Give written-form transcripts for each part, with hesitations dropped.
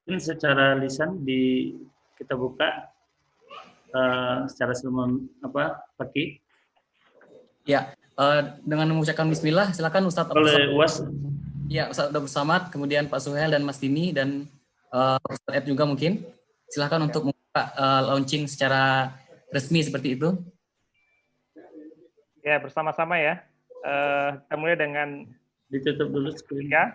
Mungkin secara lisan kita buka secara sebelum Fakih. Ya, dengan mengucapkan Bismillah, silakan Ustadz. Oleh UAS. Ya, Ustadz Abdul Samad, kemudian Pak Suhel dan Mas Dini dan Ustadz Ed juga mungkin. Silakan untuk membuka launching secara resmi seperti itu. Ya, bersama-sama ya. Kita mulai dengan ditutup dulu screen. 1,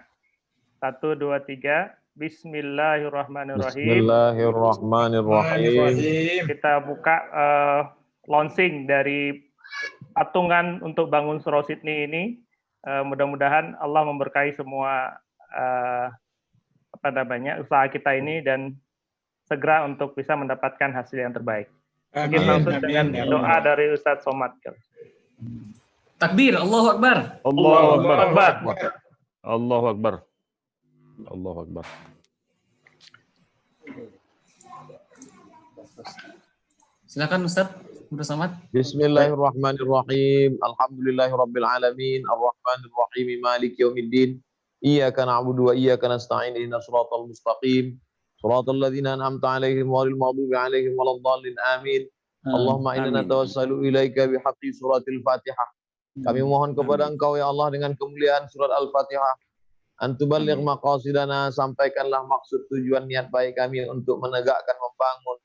2, 3. Bismillahirrahmanirrahim. Bismillahirrahmanirrahim. Kita buka launching dari patungan untuk bangun Surau Sydney ini. Mudah-mudahan Allah memberkahi semua usaha kita ini dan segera untuk bisa mendapatkan hasil yang terbaik. Kita langsung dengan doa dari Ustadz Somad. Takbir, Allahu Akbar. Allahu Akbar. Allahu Akbar. Allahu Akbar. Silakan Ustadz Abdul Samad. Bismillahirrahmanirrahim. Alhamdulillahirabbil alamin. Arrahmanir rahim. Maliki yaumiddin. Iyyaka na'budu wa iyyaka nasta'in. Ihdinas siratal mustaqim. Siratal ladzina an'amta 'alaihim ghairil maghdubi 'alaihim waladdallin. Amin. Allahumma inna natawassalu ilaika bihaqqi suratil Fatihah. Kami mohon kepada Engkau ya Allah dengan kemuliaan surat Al-Fatihah. Antuballigh maqasidana, sampaikanlah maksud tujuan niat baik kami untuk menegakkan membangun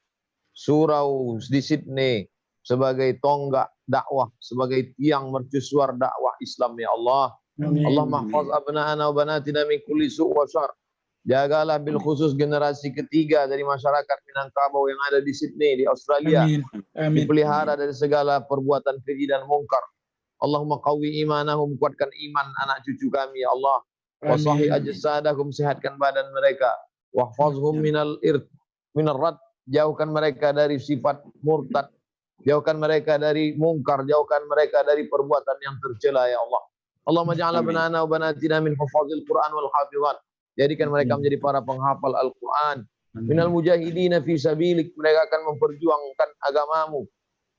surau di Sydney sebagai tonggak dakwah, sebagai tiang mercusuar dakwah Islam ya Allah. Allah mahfaz abna'ana wa banatina min kulli su' wa syar. Jagalah bil khusus generasi ketiga dari masyarakat Minangkabau yang ada di Sydney, di Australia. Amin. Dipelihara dari segala perbuatan keji dan mungkar. Allahumma qawwi imanahum, kuatkan iman anak cucu kami ya Allah. Wa sahih ajsadahum, sehatkan badan mereka. Wahfazhum minal rad, jauhkan mereka dari sifat murtad. Jauhkan mereka dari mungkar, jauhkan mereka dari perbuatan yang tercela ya Allah. Allahumma ja'al abna'ana wa banatina min hufazil Qur'an wal hafizat. Jadikan mereka menjadi para penghafal Al-Quran. Minal mujahidina fi sabilik, mereka akan memperjuangkan agamamu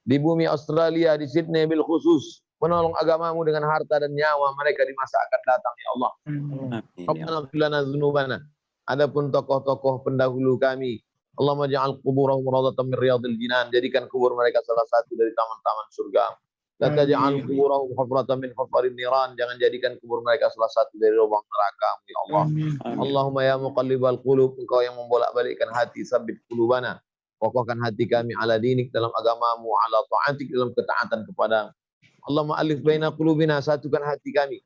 di bumi Australia, di Sydney bil khusus, menolong agamamu dengan harta dan nyawa mereka di masa akan datang ya Allah. Rabbana ighfir lana dzunubana. Adapun tokoh-tokoh pendahulu kami, Allahumma ja'al quburahum rawdatan min riyadil jinan, jadikan kubur mereka salah satu dari taman-taman surga. La taj'al quburahum hufratan min hufarin niran, jangan jadikan kubur mereka salah satu dari lubang neraka ya Allah. Allahumma ya muqallibal qulub, engkau yang membolak-balikkan hati, sabit qulubana, kokohkan hati kami ala dinik, dalam agamamu, ala ta'atik, dalam ketaatan kepada. Allahumma alif baina qulubina, satukan hati kami,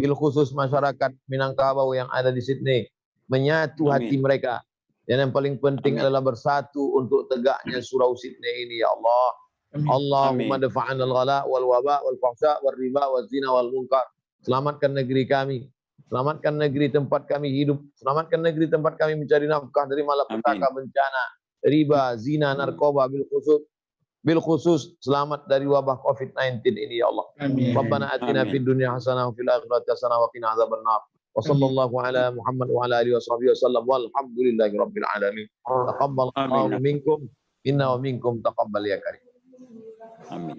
bil khusus masyarakat Minangkabau yang ada di Sydney, menyatu hati mereka. Dan yang paling penting adalah bersatu untuk tegaknya surau Sydney ini ya Allah. Allahumma dafa'ana al-ghala wal waba wal fahsya wal riba wal zina wal munkar. Selamatkan negeri kami, selamatkan negeri tempat kami hidup, selamatkan negeri tempat kami mencari nafkah dari malapetaka, bencana, riba, zina, narkoba, bil khusus selamat dari wabah COVID-19 ini ya Allah. Rabbana atina fid dunya hasanah wa fil akhirati hasanah wa qina adzabannar. Wa sallallahu ala Muhammad wa ala alihi washabihi wasallam walhamdulillahi rabbil alamin. Taqabbalallahu minkum inna wa minkum taqabbal ya karim. Amin.